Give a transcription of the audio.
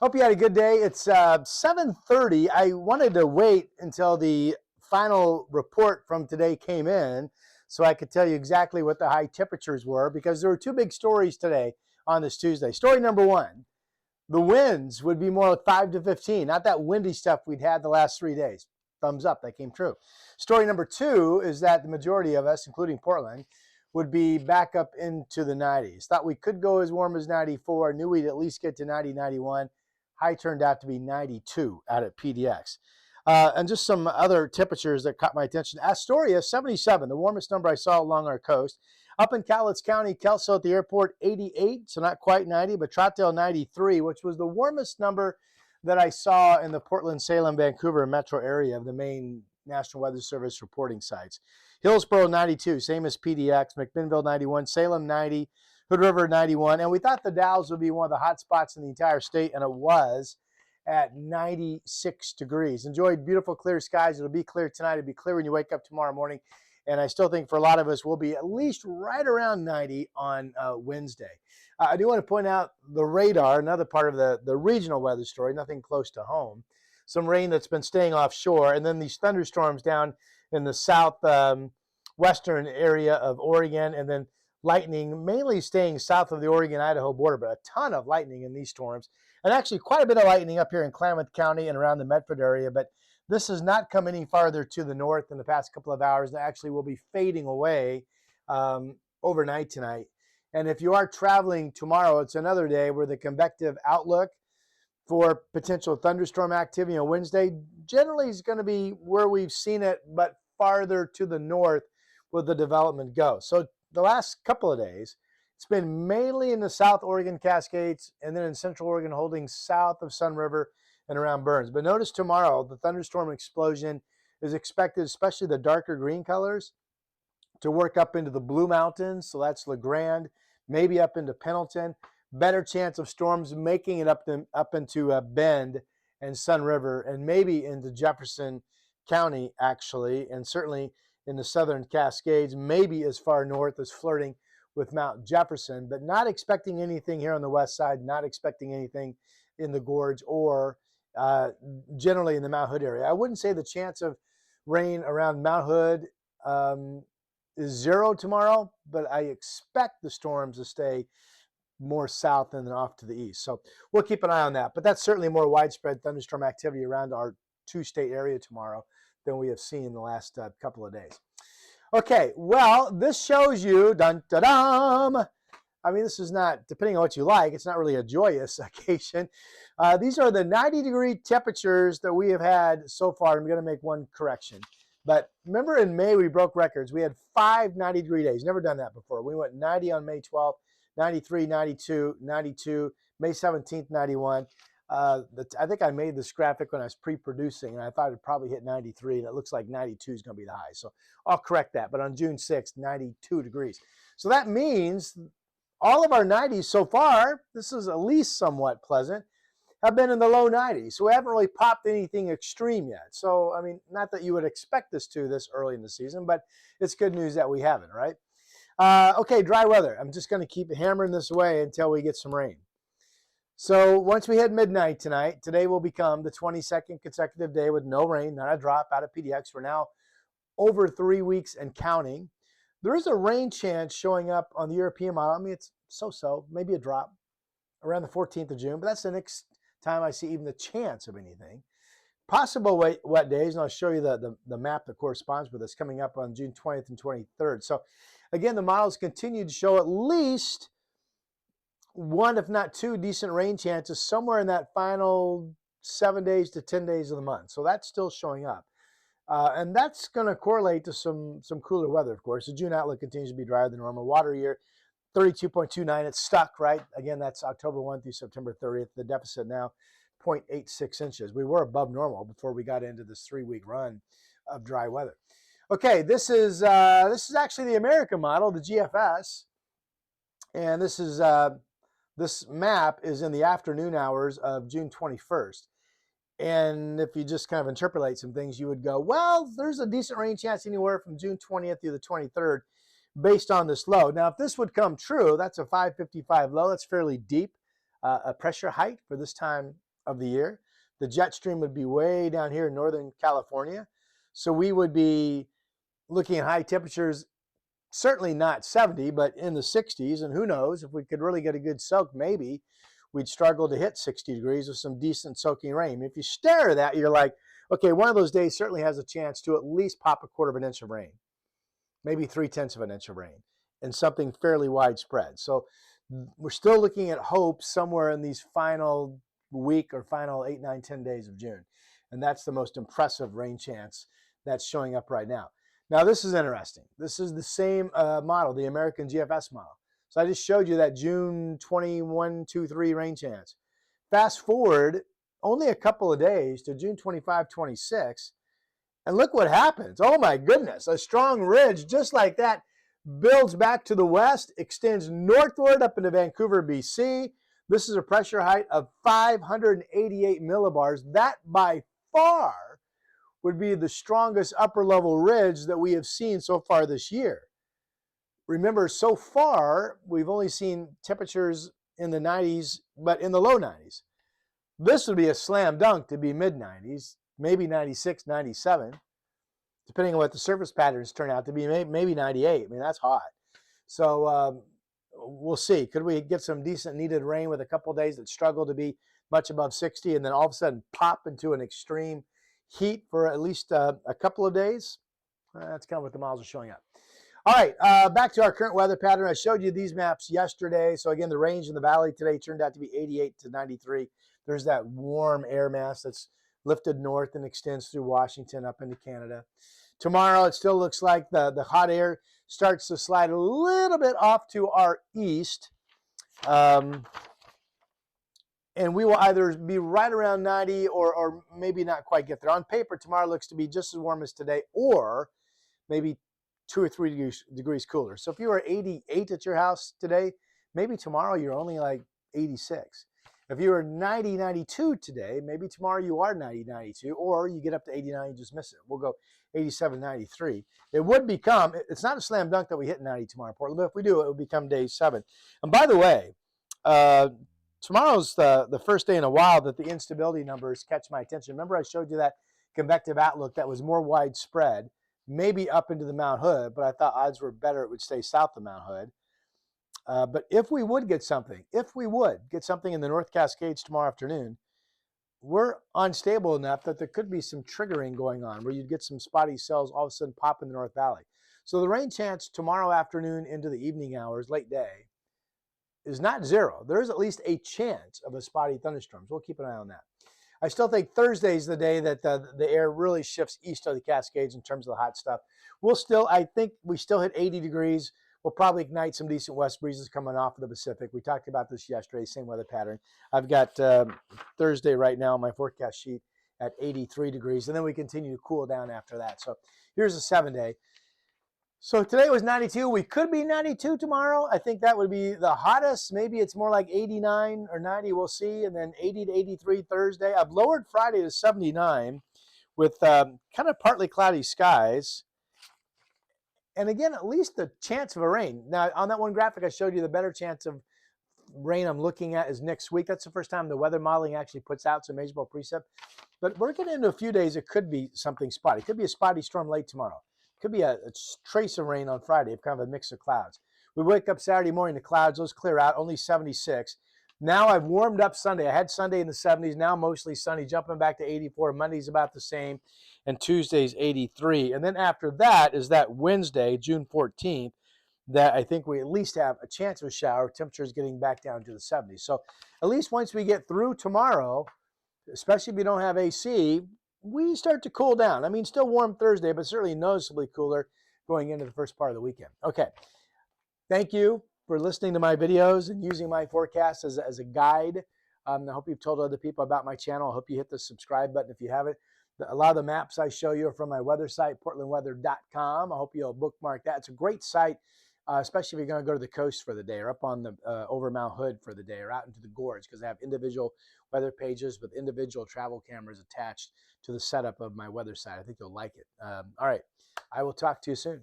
Hope you had a good day. It's 7:30. I wanted to wait until the final report from today came in so I could tell you exactly what the high temperatures were because there were two big stories today on this Tuesday. Story number one, the winds would be more like 5 to 15, not that windy stuff we'd had the last 3 days. Thumbs up, that came true. Story number two is that the majority of us, including Portland, would be back up into the 90s. Thought we could go as warm as 94. Knew we'd at least get to 90, 91. High turned out to be 92 out at PDX. And just some other temperatures that caught my attention. Astoria, 77, the warmest number I saw along our coast. Up in Cowlitz County, Kelso at the airport, 88, so not quite 90, but Troutdale, 93, which was the warmest number that I saw in the Portland, Salem, Vancouver metro area of the main National Weather Service reporting sites. Hillsboro, 92, same as PDX. McMinnville, 91. Salem, 90. Hood River, 91. And we thought the Dalles would be one of the hot spots in the entire state, and it was at 96 degrees. Enjoyed beautiful clear skies. It'll be clear tonight. It'll be clear when you wake up tomorrow morning. And I still think for a lot of us, we'll be at least right around 90 on Wednesday. I do want to point out the radar, another part of the regional weather story, nothing close to home. Some rain that's been staying offshore, and then these thunderstorms down in the south western area of Oregon, and then lightning mainly staying south of the Oregon-Idaho border, but a ton of lightning in these storms. And actually quite a bit of lightning up here in Klamath County and around the Medford area, but this has not come any farther to the north in the past couple of hours. It actually will be fading away overnight tonight. And if you are traveling tomorrow, it's another day where the convective outlook for potential thunderstorm activity on Wednesday generally is going to be where we've seen it, but farther to the north will the development go. So the last couple of days, it's been mainly in the South Oregon Cascades and then in Central Oregon holding south of Sun River and around Burns. But notice tomorrow, the thunderstorm explosion is expected, especially the darker green colors, to work up into the Blue Mountains. So that's LeGrand, maybe up into Pendleton. Better chance of storms making it up into Bend and Sun River, and maybe into Jefferson County, actually, and certainly in the southern Cascades, maybe as far north as flirting with Mount Jefferson, but not expecting anything here on the west side, not expecting anything in the gorge or generally in the Mount Hood area. I wouldn't say the chance of rain around Mount Hood is zero tomorrow, but I expect the storms to stay more south and then off to the east. So we'll keep an eye on that. But that's certainly more widespread thunderstorm activity around our two-state area tomorrow than we have seen in the last couple of days. Okay, well, this shows you, dun-da-dum, I mean, this is not, depending on what you like, it's not really a joyous occasion. These are the 90-degree temperatures that we have had so far. I'm going to make one correction. But remember in May, we broke records. We had 5 90-degree days. Never done that before. We went 90 on May 12th, 93, 92, 92, May 17th, 91. I think I made this graphic when I was pre-producing, and I thought it'd probably hit 93, and it looks like 92 is going to be the high. So I'll correct that. But on June 6th, 92 degrees. So that means all of our 90s so far, this is at least somewhat pleasant, have been in the low 90s. So we haven't really popped anything extreme yet. So, I mean, not that you would expect us to this early in the season, but it's good news that we haven't, right? Okay, dry weather. I'm just going to keep hammering this away until we get some rain. So once we hit midnight tonight, today will become the 22nd consecutive day with no rain, not a drop out of PDX. We're now over 3 weeks and counting. There is a rain chance showing up on the European model. I mean, it's so-so, maybe a drop around the 14th of June, but that's the next time I see even the chance of anything. Possible wet days, and I'll show you the map that corresponds with this coming up on June 20th and 23rd. So again, the models continue to show at least one, if not two, decent rain chances somewhere in that final 7 days to 10 days of the month. So that's still showing up. And that's going to correlate to some cooler weather, of course. The June outlook continues to be drier than normal. Water year, 32.29. It's stuck, right? Again, that's October 1 through September 30th. The deficit now, 0.86 inches. We were above normal before we got into this 3-week run of dry weather. Okay, this is actually the American model, the GFS. And this map is in the afternoon hours of June 21st. And if you just kind of interpolate some things, you would go, well, there's a decent rain chance anywhere from June 20th through the 23rd based on this low. Now, if this would come true, that's a 555 low. That's fairly deep, a pressure height for this time of the year. The jet stream would be way down here in Northern California. So we would be looking at high temperatures, certainly not 70, but in the 60s. And who knows, if we could really get a good soak, maybe we'd struggle to hit 60 degrees with some decent soaking rain. If you stare at that, you're like, okay, one of those days certainly has a chance to at least pop a quarter of an inch of rain, maybe 3/10 of an inch of rain, and something fairly widespread. So we're still looking at hope somewhere in these final week or final 8, 9, 10 days of June. And that's the most impressive rain chance that's showing up right now. Now, this is interesting. This is the same model, the American GFS model. So I just showed you that June 21, 2, 3 rain chance. Fast forward only a couple of days to June 25, 26, and look what happens. Oh my goodness, a strong ridge just like that builds back to the west, extends northward up into Vancouver, BC. This is a pressure height of 588 millibars. That by far would be the strongest upper level ridge that we have seen so far this year. Remember, so far, we've only seen temperatures in the 90s, but in the low 90s. This would be a slam dunk to be mid 90s, maybe 96, 97, depending on what the surface patterns turn out to be, maybe 98. I mean, that's hot. So we'll see. Could we get some decent needed rain with a couple of days that struggle to be much above 60 and then all of a sudden pop into an extreme heat for at least a couple of days? That's kind of what the models are showing up. All right, back to our current weather pattern. I showed you these maps yesterday. So again, the range in the valley today turned out to be 88 to 93. There's that warm air mass that's lifted north and extends through Washington up into Canada. Tomorrow, it still looks like the hot air starts to slide a little bit off to our east. And we will either be right around 90 or maybe not quite get there. On paper, tomorrow looks to be just as warm as today, or maybe 2 or 3 degrees cooler. So if you were 88 at your house today, maybe tomorrow you're only like 86. If you were 90, 92 today, maybe tomorrow you are 90, 92, or you get up to 89, you just miss it. We'll go 87, 93. It would become, it's not a slam dunk that we hit 90 tomorrow, Portland, but if we do, it would become day 7. And by the way, tomorrow's the first day in a while that the instability numbers catch my attention. Remember I showed you that convective outlook that was more widespread, maybe up into the Mount Hood, but I thought odds were better it would stay south of Mount Hood. But if we would get something in the North Cascades tomorrow afternoon, we're unstable enough that there could be some triggering going on where you'd get some spotty cells all of a sudden pop in the North Valley. So the rain chance tomorrow afternoon into the evening hours, late day, is not zero. There is at least a chance of a spotty thunderstorm. So we'll keep an eye on that. I still think Thursday is the day that the air really shifts east of the Cascades in terms of the hot stuff. I think we still hit 80 degrees. We'll probably ignite some decent west breezes coming off of the Pacific. We talked about this yesterday, same weather pattern. I've got Thursday right now on my forecast sheet at 83 degrees, and then we continue to cool down after that. So here's a 7-day. So today was 92. We could be 92 tomorrow. I think that would be the hottest. Maybe it's more like 89 or 90. We'll see. And then 80 to 83 Thursday. I've lowered Friday to 79 with kind of partly cloudy skies. And again, at least the chance of a rain. Now, on that one graphic I showed you, the better chance of rain I'm looking at is next week. That's the first time the weather modeling actually puts out some measurable precip. But we're getting into a few days. It could be something spotty. It could be a spotty storm late tomorrow. Could be a trace of rain on Friday, kind of a mix of clouds. We wake up Saturday morning, the clouds, those clear out, only 76. Now I've warmed up Sunday. I had Sunday in the 70s, now mostly sunny, jumping back to 84. Monday's about the same, and Tuesday's 83. And then after that is that Wednesday, June 14th, that I think we at least have a chance of a shower, temperatures getting back down to the 70s. So at least once we get through tomorrow, especially if you don't have AC, we start to cool down. I mean, still warm Thursday, but certainly noticeably cooler going into the first part of the weekend. Okay. Thank you for listening to my videos and using my forecast as a guide. I hope you've told other people about my channel. I hope you hit the subscribe button if you haven't. A lot of the maps I show you are from my weather site, portlandweather.com. I hope you'll bookmark that. It's a great site, especially if you're going to go to the coast for the day or up on the over Mount Hood for the day or out into the gorge, because I have individual weather pages with individual travel cameras attached to the setup of my weather site. I think you'll like it. All right. I will talk to you soon.